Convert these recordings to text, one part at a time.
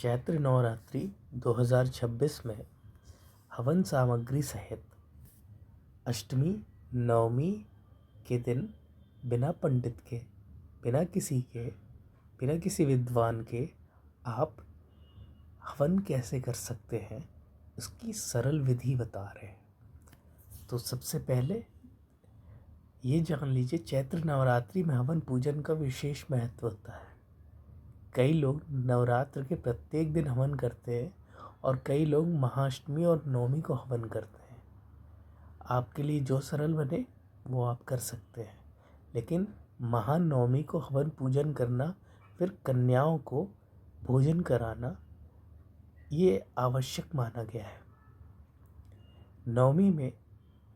चैत्र नवरात्रि 2026 में हवन सामग्री सहित अष्टमी नवमी के दिन बिना पंडित के, बिना किसी विद्वान के आप हवन कैसे कर सकते हैं, उसकी सरल विधि बता रहे हैं। तो सबसे पहले ये जान लीजिए, चैत्र नवरात्रि में हवन पूजन का विशेष महत्व होता है। कई लोग नवरात्र के प्रत्येक दिन हवन करते हैं और कई लोग महाअष्टमी और नवमी को हवन करते हैं। आपके लिए जो सरल बने वो आप कर सकते हैं, लेकिन महानवमी को हवन पूजन करना, फिर कन्याओं को भोजन कराना, ये आवश्यक माना गया है। नवमी में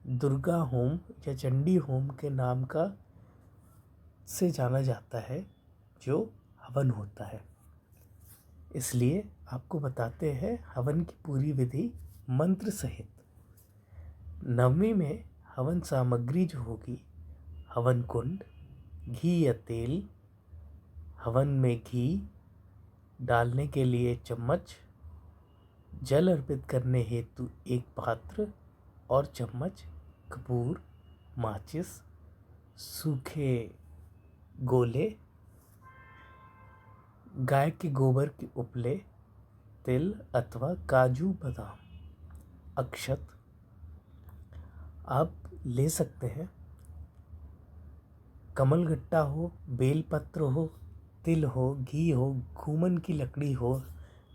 दुर्गा होम या चंडी होम के नाम का से जाना जाता है जो हवन होता है। इसलिए आपको बताते हैं हवन की पूरी विधि मंत्र सहित। नवमी में हवन सामग्री जो होगी, हवन कुंड, घी या तेल, हवन में घी डालने के लिए चम्मच, जल अर्पित करने हेतु एक पात्र और चम्मच, कपूर, माचिस, सूखे गोले, गाय के गोबर के उपले, तिल अथवा काजू बादाम, अक्षत आप ले सकते हैं। कमलगट्टा हो, बेलपत्र हो, तिल हो, घी हो, घूमन की लकड़ी हो,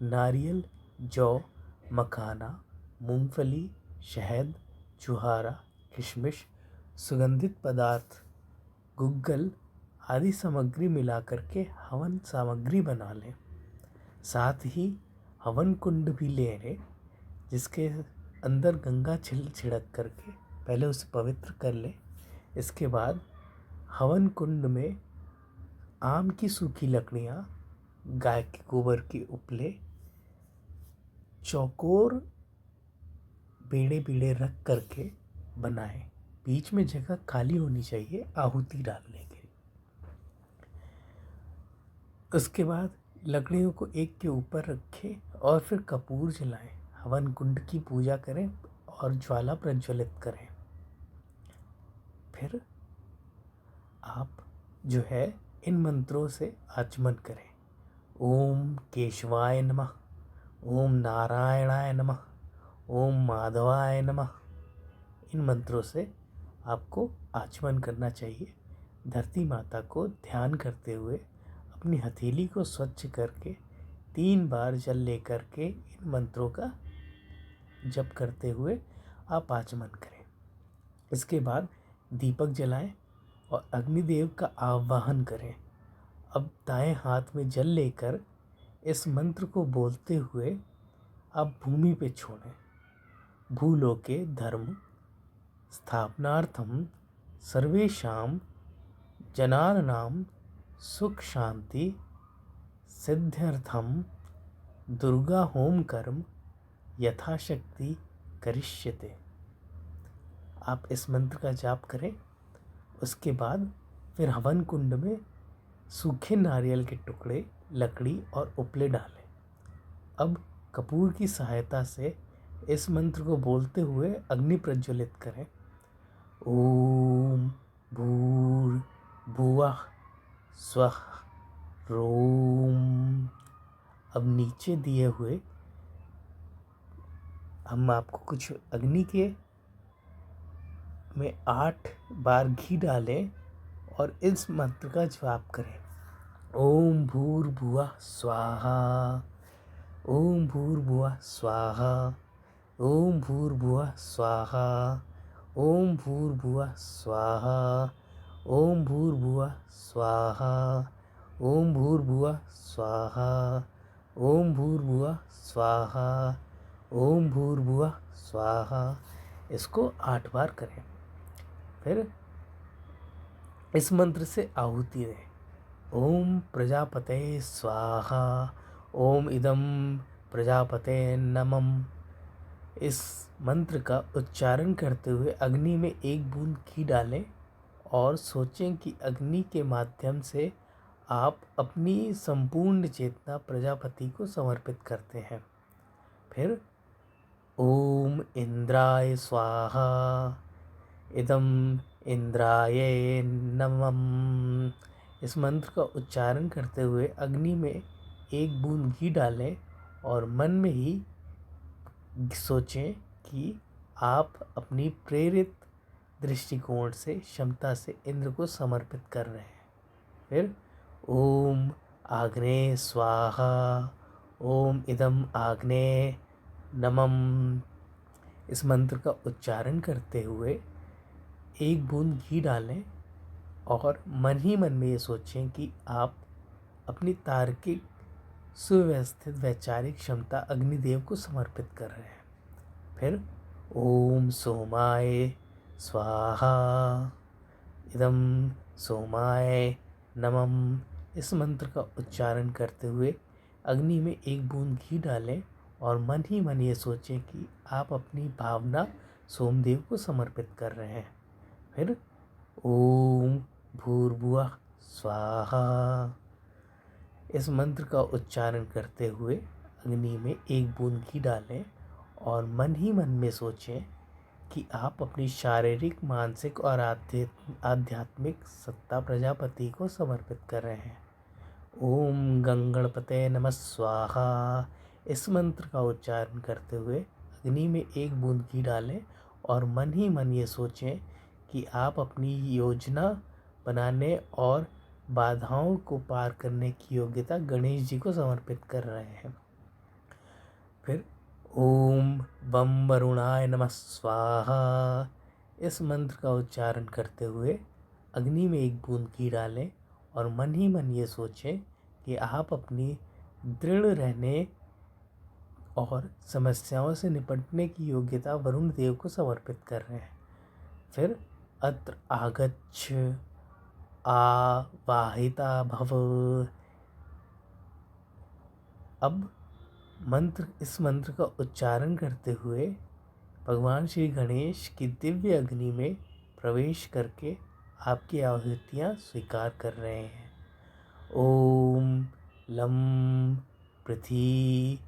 नारियल, जौ, मखाना, मूंगफली, शहद, छुहारा, किशमिश, सुगंधित पदार्थ, गुग्गल आदि सामग्री मिलाकर के हवन सामग्री बना लें। साथ ही हवन कुंड भी ले लें, जिसके अंदर गंगा छिड़क करके पहले उसे पवित्र कर लें। इसके बाद हवन कुंड में आम की सूखी लकड़ियाँ, गाय के गोबर के उपले, चौकोर बेड़े बेड़े रख करके बनाएं। बीच में जगह खाली होनी चाहिए आहुति डालने के। उसके बाद लकड़ियों को एक के ऊपर रखें और फिर कपूर जलाएं, हवन कुंड की पूजा करें और ज्वाला प्रज्वलित करें। फिर आप जो है इन मंत्रों से आचमन करें। ओम केशवाय नमः, ओम नारायणाय नमः, ओम माधवाय नमः। इन मंत्रों से आपको आचमन करना चाहिए। धरती माता को ध्यान करते हुए अपनी हथेली को स्वच्छ करके 3 बार जल लेकर के इन मंत्रों का जप करते हुए आप आचमन करें। इसके बाद दीपक जलाएं और अग्निदेव का आवाहन करें। अब दाएं हाथ में जल लेकर इस मंत्र को बोलते हुए आप भूमि पे छोड़ें। भूलोके धर्म स्थापनार्थम सर्वेषां जनानां सुख शांति सिद्ध्यर्थम दुर्गा होम कर्म यथाशक्ति करिष्यते। आप इस मंत्र का जाप करें। उसके बाद फिर हवन कुंड में सूखे नारियल के टुकड़े, लकड़ी और उपले डालें। अब कपूर की सहायता से इस मंत्र को बोलते हुए अग्नि प्रज्वलित करें। ओम भूर भुवः स्वः रोम। अब नीचे दिए हुए हम आपको कुछ अग्नि के में 8 बार घी डालें और इस मंत्र का जाप करें। ओम भूर्भुवः स्वाहा, ओम भूर्भुवः स्वाहा, ओम भूर्भुवः स्वाहा, ओम भूर्भुवः स्वाहा, ओम भूर्भुवः स्वाहा, ओम भूर्भुवः स्वाहा, ओम भूर्भुवः स्वाहा, ओम भूर्भुवः स्वाहा। इसको 8 बार करें। फिर इस मंत्र से आहुति दें। ओम प्रजापते स्वाहा, ओम इदम प्रजापते नमः। इस मंत्र का उच्चारण करते हुए अग्नि में 1 बूंद घी डालें और सोचें कि अग्नि के माध्यम से आप अपनी संपूर्ण चेतना प्रजापति को समर्पित करते हैं। फिर ओम इंद्राय स्वाहा, इदम इंद्राय नमः। इस मंत्र का उच्चारण करते हुए अग्नि में एक बूंद घी डालें और मन में ही सोचें कि आप अपनी प्रेरित दृष्टिकोण से, क्षमता से इंद्र को समर्पित कर रहे हैं। फिर ओम आग्नेय स्वाहा, ओम इदम आग्नेय नमः। इस मंत्र का उच्चारण करते हुए एक बूंद घी डालें और मन ही मन में ये सोचें कि आप अपनी तार्किक सुव्यवस्थित वैचारिक क्षमता अग्निदेव को समर्पित कर रहे हैं। फिर ओम सोमाय स्वाहा, इदम सोमाय नमः। इस मंत्र का उच्चारण करते हुए अग्नि में एक बूंद घी डालें और मन ही मन ये सोचें कि आप अपनी भावना सोमदेव को समर्पित कर रहे हैं। फिर ओम भूर्भुवः स्वाहा। इस मंत्र का उच्चारण करते हुए अग्नि में एक बूंद घी डालें और मन ही मन में सोचें कि आप अपनी शारीरिक, मानसिक और आध्यात्मिक सत्ता प्रजापति को समर्पित कर रहे हैं। ओम गंगणपते नमः स्वाहा। इस मंत्र का उच्चारण करते हुए अग्नि में एक बूंद घी डालें और मन ही मन ये सोचें कि आप अपनी योजना बनाने और बाधाओं को पार करने की योग्यता गणेश जी को समर्पित कर रहे हैं। फिर ओम बम वरुणाय नमः स्वाहा। इस मंत्र का उच्चारण करते हुए अग्नि में एक बूंद घी डालें और मन ही मन ये सोचें कि आप अपनी दृढ़ रहने और समस्याओं से निपटने की योग्यता वरुण देव को समर्पित कर रहे हैं। फिर अत्र आगच्छ आवाहिता भव। अब इस मंत्र का उच्चारण करते हुए भगवान श्री गणेश की दिव्य अग्नि में प्रवेश करके आपकी आहुतियाँ स्वीकार कर रहे हैं। ओम लं पृथिव्यात्मिकाय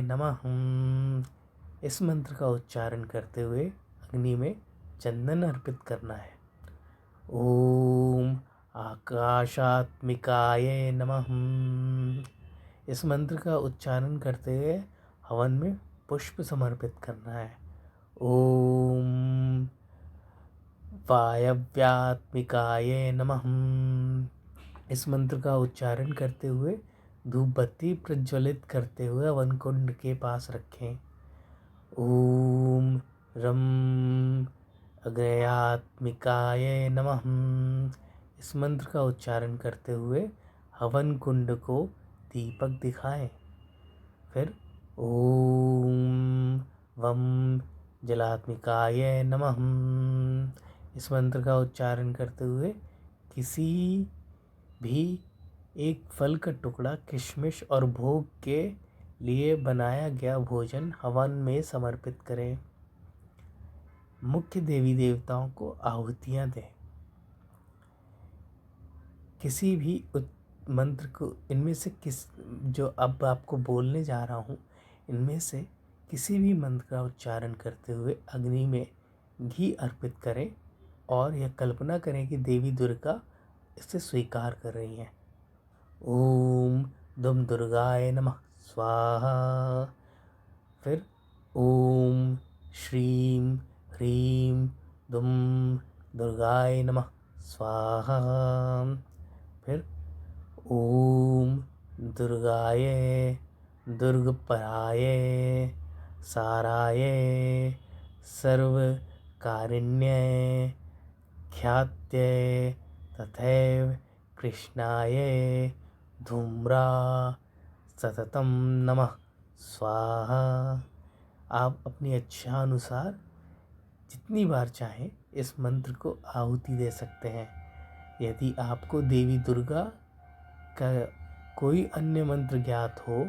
नमः। इस मंत्र का उच्चारण करते हुए अग्नि में चंदन अर्पित करना है। ओम आकाशात्मिकाय नमः। इस मंत्र का उच्चारण करते हुए हवन में पुष्प समर्पित करना है। ओम वायव्यात्मिकाय नमः। इस मंत्र का उच्चारण करते हुए धूप बत्ती प्रज्वलित करते हुए हवन कुंड के पास रखें। ओम रम अग्नयात्मिकाय नमः। इस मंत्र का उच्चारण करते हुए हवन कुंड को दीपक दिखाएं। फिर ओम वम जलात्मिकाय नमः। इस मंत्र का उच्चारण करते हुए किसी भी एक फल का टुकड़ा, किशमिश और भोग के लिए बनाया गया भोजन हवन में समर्पित करें। मुख्य देवी देवताओं को आहुतियाँ दें। किसी भी मंत्र को इनमें से जो अब आपको बोलने जा रहा हूँ, इनमें से किसी भी मंत्र का उच्चारण करते हुए अग्नि में घी अर्पित करें और यह कल्पना करें कि देवी दुर्गा इसे स्वीकार कर रही हैं। ओम दुम दुर्गाय नमः स्वाहा। फिर ओम श्रीम ह्रीम दुम दुर्गाय नमः स्वाहा। फिर ओम दुर्गाय दुर्गपराय साराय सर्वकारिण्य ख्यात्य तथैव कृष्णाय धूम्रा सततम नमः स्वाहा। आप अपनी इच्छा अनुसार जितनी बार चाहें इस मंत्र को आहुति दे सकते हैं। यदि आपको देवी दुर्गा का कोई अन्य मंत्र ज्ञात हो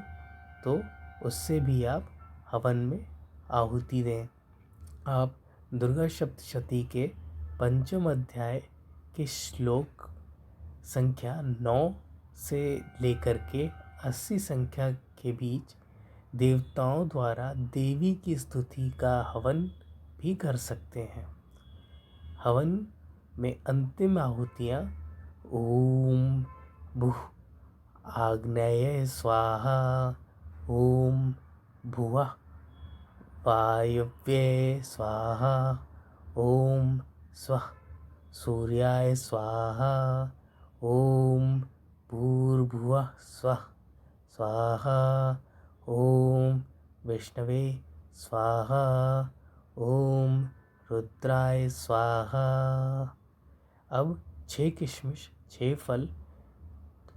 तो उससे भी आप हवन में आहुति दें। आप दुर्गा सप्तशती के पंचम अध्याय के श्लोक संख्या 9 से लेकर के 80 संख्या के बीच देवताओं द्वारा देवी की स्तुति का हवन भी कर सकते हैं। हवन में अंतिम आहुतियाँ ओम भूः आग्नेय स्वाहा, ओम भुवः वायव्ये स्वाहा, ओम स्वः सूर्याय स्वाहा, ओम भूर्भुवः स्वः स्वाहा, ओम विष्णवे स्वाहा, ओम रुद्राय स्वाहा। अब 6 किशमिश, 6 फल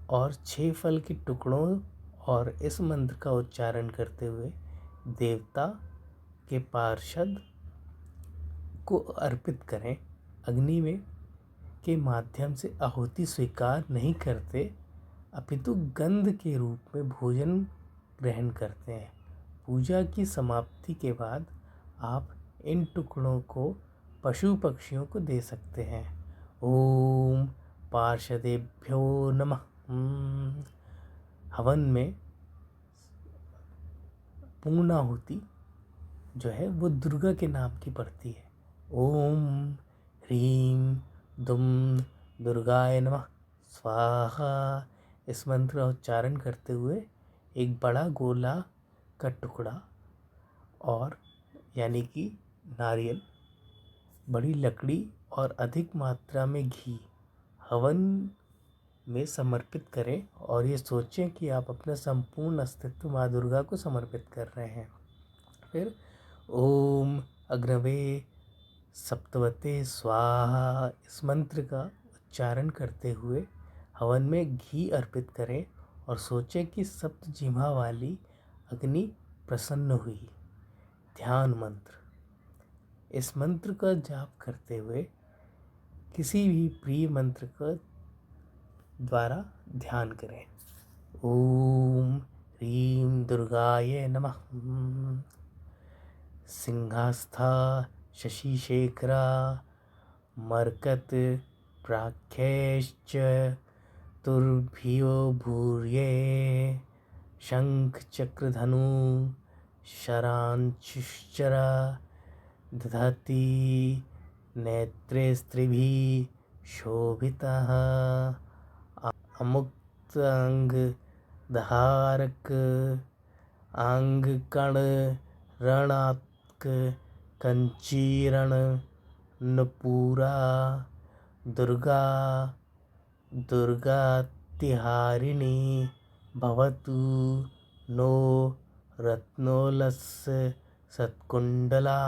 और 6 फल के टुकड़ों और इस मंत्र का उच्चारण करते हुए देवता के पार्षद को अर्पित करें। अग्नि में के माध्यम से आहुति स्वीकार नहीं करते, अपितु गंध के रूप में भोजन ग्रहण करते हैं। पूजा की समाप्ति के बाद आप इन टुकड़ों को पशु पक्षियों को दे सकते हैं। ओम पार्षदेभ्यो नमः। हवन में पूर्णाहुति जो है वो दुर्गा के नाम की पड़ती है। ओम ह्रीं दुम दुर्गाय नमः स्वाहा। इस मंत्र का उच्चारण करते हुए एक बड़ा गोला का टुकड़ा और यानी कि नारियल, बड़ी लकड़ी और अधिक मात्रा में घी हवन में समर्पित करें और ये सोचें कि आप अपना संपूर्ण अस्तित्व माँ दुर्गा को समर्पित कर रहे हैं। फिर ओम अग्नवे सप्तवते स्वाहा इस मंत्र का उच्चारण करते हुए हवन में घी अर्पित करें और सोचें कि सप्त जिह्वा वाली अग्नि प्रसन्न हुई। ध्यान मंत्र, इस मंत्र का जाप करते हुए किसी भी प्रिय मंत्र का द्वारा ध्यान करें। ओम ह्रीं दुर्गाय नमः। सिंहास्था शशिशेखरा मरकत प्राख्यैश्च तुर्भियो भूर्ये शंख चक्रधनु शरांशुश्चरा दधति नेत्रे स्त्रिभिः शोभितः अमुक्त अंग धारक अंग कण रणात्क कंचीरण नपूरा दुर्गा दुर्गातिहारिणी भवतु नो रत्नोलस्य सत्कुंडला।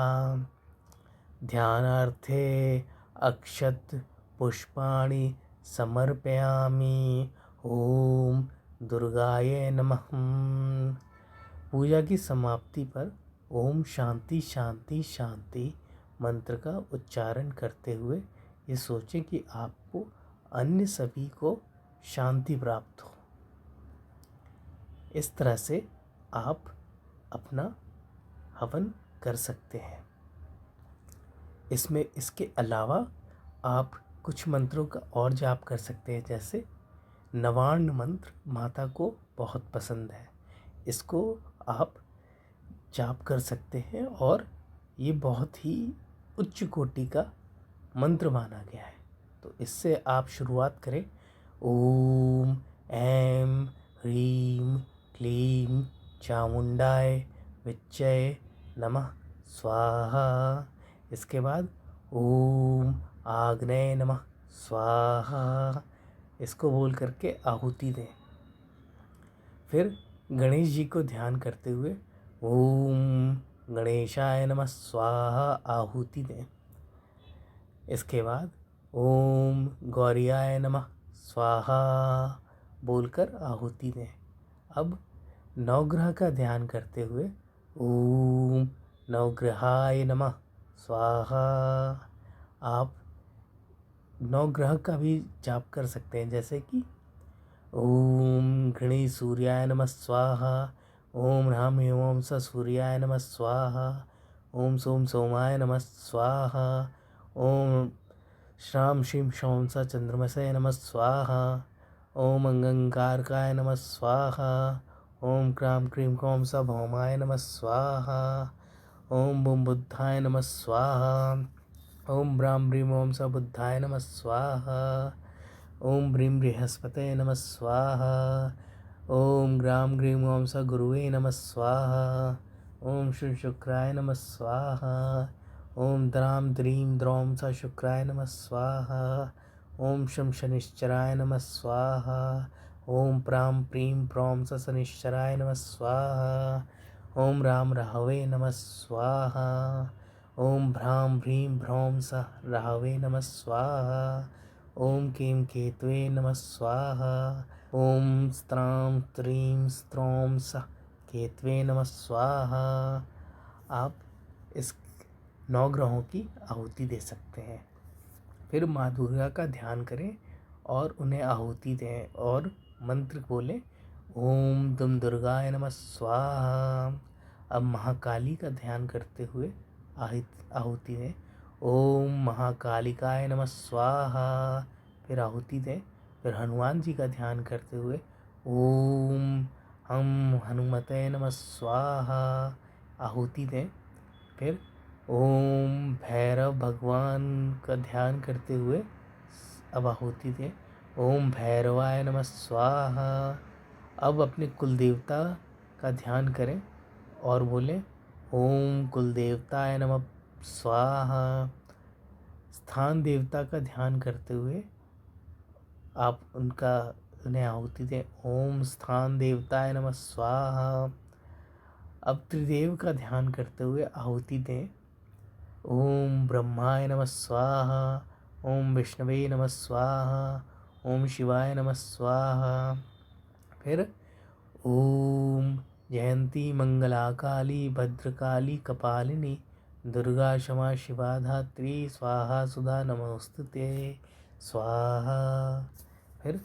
ध्यानार्थे अक्षत पुष्पाणि समर्पयामि। ओम दुर्गाय नमः। पूजा की समाप्ति पर ओम शांति शांति शांति मंत्र का उच्चारण करते हुए ये सोचें कि आपको अन्य सभी को शांति प्राप्त हो। इस तरह से आप अपना हवन कर सकते हैं। इसमें इसके अलावा आप कुछ मंत्रों का और जाप कर सकते हैं, जैसे नवार्ण मंत्र माता को बहुत पसंद है, इसको आप जाप कर सकते हैं और ये बहुत ही उच्च कोटि का मंत्र माना गया है। तो इससे आप शुरुआत करें। ओम ऐं ह्रीं क्लीं चामुंडाय विच्चय नमः स्वाहा। इसके बाद ओम आग्नेय नमः स्वाहा इसको बोल करके आहुति दें। फिर गणेश जी को ध्यान करते हुए ओम गणेशाय नमः स्वाहा आहुति दें। इसके बाद ओम गौरियाय नमः स्वाहा बोलकर आहुति दें। अब नवग्रह का ध्यान करते हुए ओम नवग्रहाय नमः स्वाहा। आप नवग्रह का भी जाप कर सकते हैं, जैसे कि ओम घृणी सूर्याय नमः स्वाहा, ओम ह्रां ह्रीं स सूर्याय नमः स्वाहा, ओम सोम सोमाय नमः स्वाहा, ओम श्रां श्रीं क्षौं स चंद्रमसे नमः स्वाहा। ओम अंगंकारकाय नमः स्वाहा। ओम क्रां क्रीं क्रों स भौमाय नमः स्वाहा। ओम बुं बुद्धाय नमः स्वाहा। ओम ब्रां ब्रीं ओं स बुद्धाय नमः स्वाहा। ओम ब्रीं बृहस्पते नमः स्वाहा। ओम ग्रां ग्रीं ओं स गुरुवे नमः स्वाहा। ओम श्री शुक्राय नमः स्वाहा। ओम द्रां द्रीं द्रौं स शुक्राय नमः स्वाहा। ओम शं शनिश्चराय नमः स्वाहा। ओम प्रां प्रीं प्रौं स शनिश्चराय नमः स्वाहा। ओम राम राहवे नमः स्वाहा। ओम भ्रां भ्रीं भ्रौं स राहवे नमः स्वाहा। ओम कें केतवे नमः स्वाहा। ओम स्त्रां त्रीं स्त्रौं स केतवे नमः स्वाहा। आप इस 9 ग्रहों की आहुति दे सकते हैं। फिर माँ दुर्गा का ध्यान करें और उन्हें आहुति दें और मंत्र बोलें, ओम दुम दुर्गाय नमः स्वाहा। अब महाकाली का ध्यान करते हुए आहुति दें, ओम महाकालिकाय नमः स्वाहा। फिर आहुति दें। फिर हनुमान जी का ध्यान करते हुए, ओम हम हनुमते नमः स्वाहा, आहुति दें। फिर ओम भैरव भगवान का ध्यान करते हुए अब आहुति दें, ओम भैरवाय नमः स्वाहा। अब अपने कुल देवता का ध्यान करें और बोलें, ओम कुल देवताय नमः स्वाहा। स्थान देवता का ध्यान करते हुए आप उन्हें आहुति दें, ओम स्थान देवताय नमः स्वाहा। अब त्रिदेव का ध्यान करते हुए आहुति दें, ओम ब्रह्माय नमः स्वाहा। ओम विष्णवे नमः स्वाहा। ओम शिवाय नमः स्वाहा। फिर ओम जयंती मंगला काली भद्रकाली कपालिनी दुर्गा क्षमा शिवा धात्री स्वाहा सुधा नमोस्तुते स्वाहा। फिर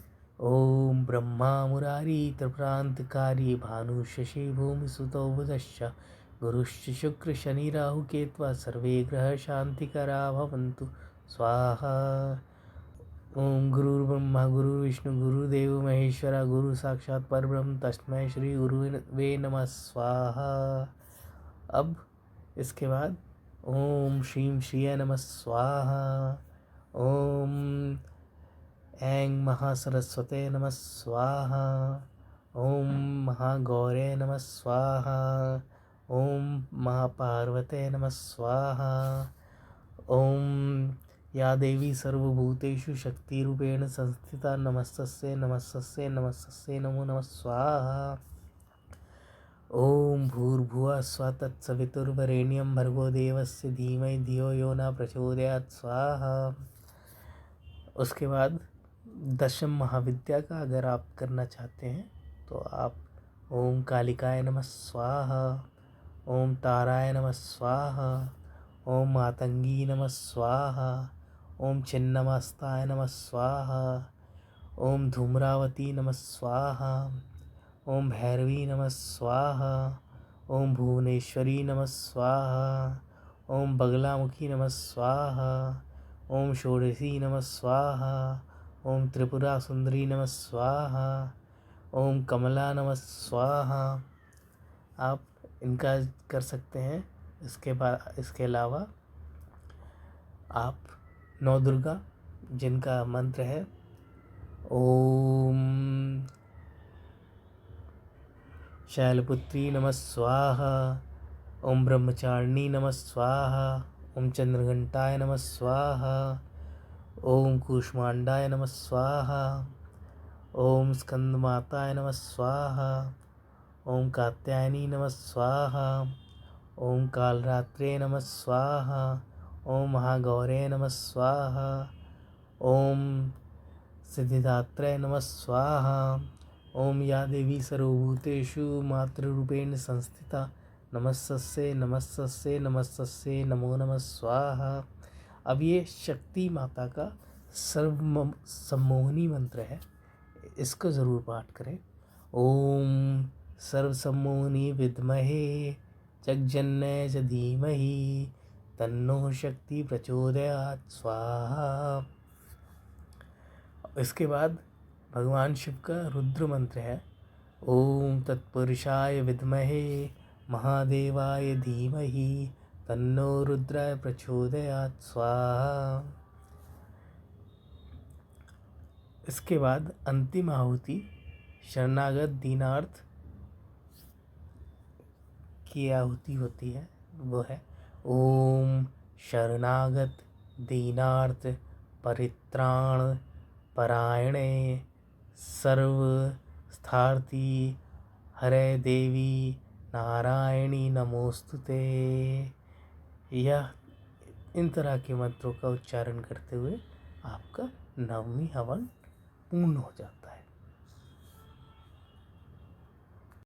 ओम ब्रह्मा मुरारी त्रिप्रांतकारी भानु शशि भूमि सुतो बुधश्च गुरुश्च शुक्र शनि राहु केत्वा सर्वे ग्रह शांतिकरा भवन्तु स्वाहा। ओम गुरुर्ब्रह्मा गुरुर्विष्णु गुरुदेव महेश्वरा गुरु साक्षात् परब्रह्म तस्मै श्री गुरुवे नमः स्वाहा। अब इसके बाद ओम श्रीं श्रिय नमः स्वाहा। ओम ऐं महासरस्वते नमः स्वाहा। ओम महागौरे नमः स्वाहा। ओम महापार्वते नमः स्वाहा। ओम या देवी सर्वभूतेषु शक्तिरूपेण संस्थिता नमस्तस्यै नमस्तस्यै नमस्तस्यै नमो नमः स्वाहा। ओम भूर्भुवः स्वः तत्सवितुर्वरेण्यं भर्गो देवस्य धीमहि धियो यो न प्रचोदयात् स्वाहा। उसके बाद दशम महाविद्या का अगर आप करना चाहते हैं तो आप ओम कालिकाय नमः स्वाहा। ओम ताराय नमः स्वाहा। ओम मातंगी नमः स्वाहा। ओम छिन्नमस्ताय नमः स्वाहा। ओम धूम्रावती नमः स्वाहा। ओम भैरवी नमः स्वाहा। ओम भुवनेश्वरी नमः स्वाहा। ओम बगलामुखी नमः स्वाहा। ओम षोडशी नमः स्वाहा। ओम त्रिपुरा सुंदरी नमः स्वाहा। ओम कमला नमः स्वाहा। आप इनका कर सकते हैं। इसके अलावा आप नौ दुर्गा जिनका मंत्र है ओम शैलपुत्री नमः स्वाहा। ओम ब्रह्मचारिणी नमः स्वाहा। ओम चंद्रघंटाय नमः स्वाहा। ओम कूष्मांडाय नमः स्वाहा। ओम स्कंदमाताय नमः स्वाहा। ओम कात्यायनी नमः स्वाहा। ओम कालरात्रे नमः स्वाहा। ओम महागौरे नमः स्वाहा। ओम सिद्धिदात्रे नमः स्वाहा। ओम या देवी सर्वभूतेषु मातृरूपेण संस्थिता नमस्तस्यै नमस्तस्यै नमस्तस्यै नमो नमः स्वाहा। अब ये शक्ति माता का सर्वसम्मोहिनी मंत्र है, इसको ज़रूर पाठ करें। ओम सर्वसम्मोहिनी विद्महे जगजनन्यै च धीमहि तन्नो शक्ति प्रचोदयात् स्वाहा। इसके बाद भगवान शिव का रुद्र मंत्र है, ओम तत्पुरुषाय विद्महे महादेवाय धीमहि तन्नो रुद्राय प्रचोदयात् स्वाहा। इसके बाद अंतिम आहुति शरणागत दीनार्थ की आहुति होती है, वो है ओम शरणागत दीनार्थ परित्राण परायणे सर्व स्थार्थी हरे देवी नारायणी नमोस्तुते। यह इन तरह के मंत्रों का उच्चारण करते हुए आपका नवमी हवन पूर्ण हो जाता है।